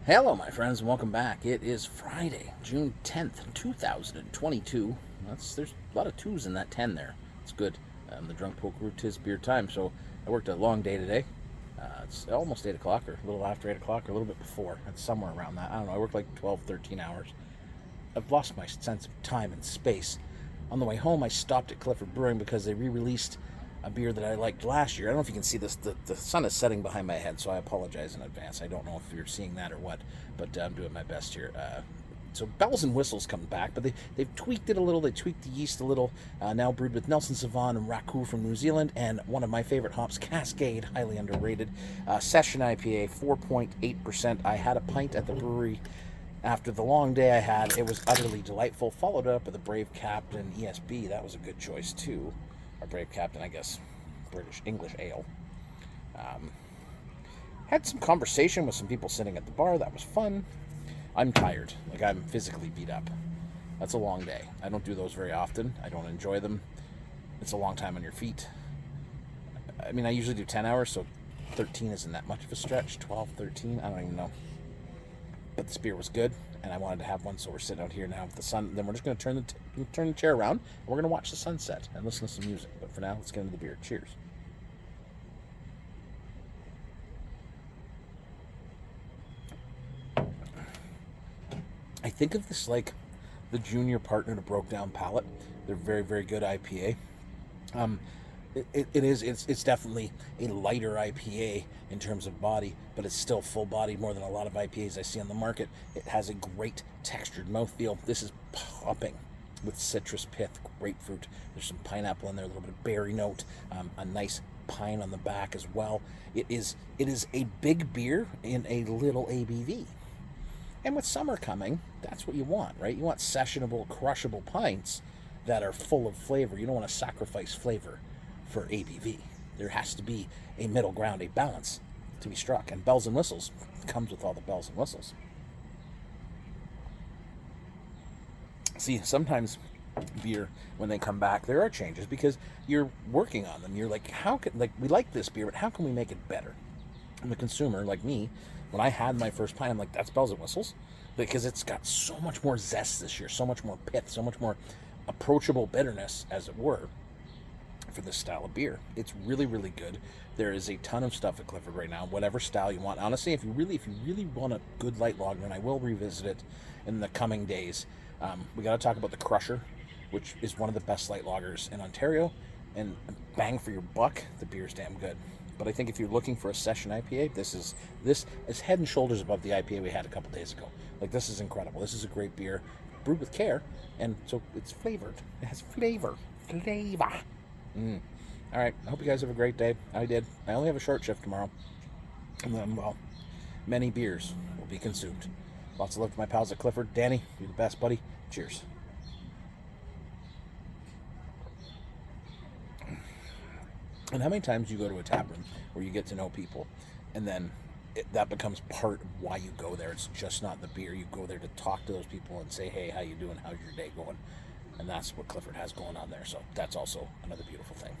Hello, my friends, and welcome back. It is Friday, June 10th, 2022. There's a lot of twos in that 10 there. It's good. The drunk poker tis beer time, so I worked a long day today. It's almost 8 o'clock, or a little after 8 o'clock, or a little bit before. It's somewhere around that. I don't know. I worked like 12, 13 hours. I've lost my sense of time and space. On the way home, I stopped at Clifford Brewing because they re-released a beer that I liked last year. I don't know if you can see this. The sun is setting behind my head, so I apologize in advance. I don't know if you're seeing that or what, but I'm doing my best here. So Bells and Whistles come back, but they've tweaked it a little. They tweaked the yeast a little. Now brewed with Nelson Sauvin and Raku from New Zealand, and one of my favorite hops, Cascade, highly underrated. Session IPA, 4.8%. I had a pint at the brewery after the long day I had. It was utterly delightful. Followed up with a Brave Captain ESB. That was a good choice too. Or Brave Captain, I guess, British English ale. Had some conversation with some people sitting at the bar. That was fun. I'm tired. Like, I'm physically beat up. That's a long day. I don't do those very often. I don't enjoy them. It's a long time on your feet. I mean, I usually do 10 hours, so 13 isn't that much of a stretch. 12, 13, I don't even know. But this beer was good, and I wanted to have one, so we're sitting out here now with the sun. Then we're just going to turn the chair around, and we're going to watch the sunset and listen to some music. But for now, let's get into the beer. Cheers. I think of this like the junior partner to Broke Down Palate. They're very, very good IPA. It's definitely a lighter IPA in terms of body, but it's still full body more than a lot of IPAs I see on the market. It has a great textured mouthfeel. This is popping with citrus pith, grapefruit. There's some pineapple in there, a little bit of berry note, a nice pine on the back as well. It is a big beer in a little ABV. And with summer coming, that's what you want, right? You want sessionable, crushable pints that are full of flavor. You don't want to sacrifice flavor for ABV. There has to be a middle ground, a balance to be struck. And Bells and Whistles comes with all the bells and whistles. See, sometimes beer, when they come back, there are changes because you're working on them. You're like, we like this beer, but how can we make it better? And the consumer, like me, when I had my first pint, I'm like, that's Bells and Whistles, because it's got so much more zest this year, so much more pith, so much more approachable bitterness, as it were, for this style of beer. It's really, really good. There is a ton of stuff at Clifford right now, whatever style you want. Honestly, if you really want a good light lager, and I will revisit it in the coming days, we got to talk about the Crusher, which is one of the best light lagers in Ontario, and bang for your buck, the beer's damn good. But I think if you're looking for a session IPA, this is head and shoulders above the IPA we had a couple days ago. Like, this is incredible. This is a great beer, brewed with care, and so it's flavored. It has flavor. All right, I hope you guys have a great day. I did. I only have a short shift tomorrow. And then, well, many beers will be consumed. Lots of love to my pals at Clifford. Danny, you're the best, buddy. Cheers. And how many times do you go to a tap room where you get to know people, and then that becomes part of why you go there? It's just not the beer. You go there to talk to those people and say, hey, how you doing? How's your day going? And that's what Clifford has going on there. So that's also another beautiful thing.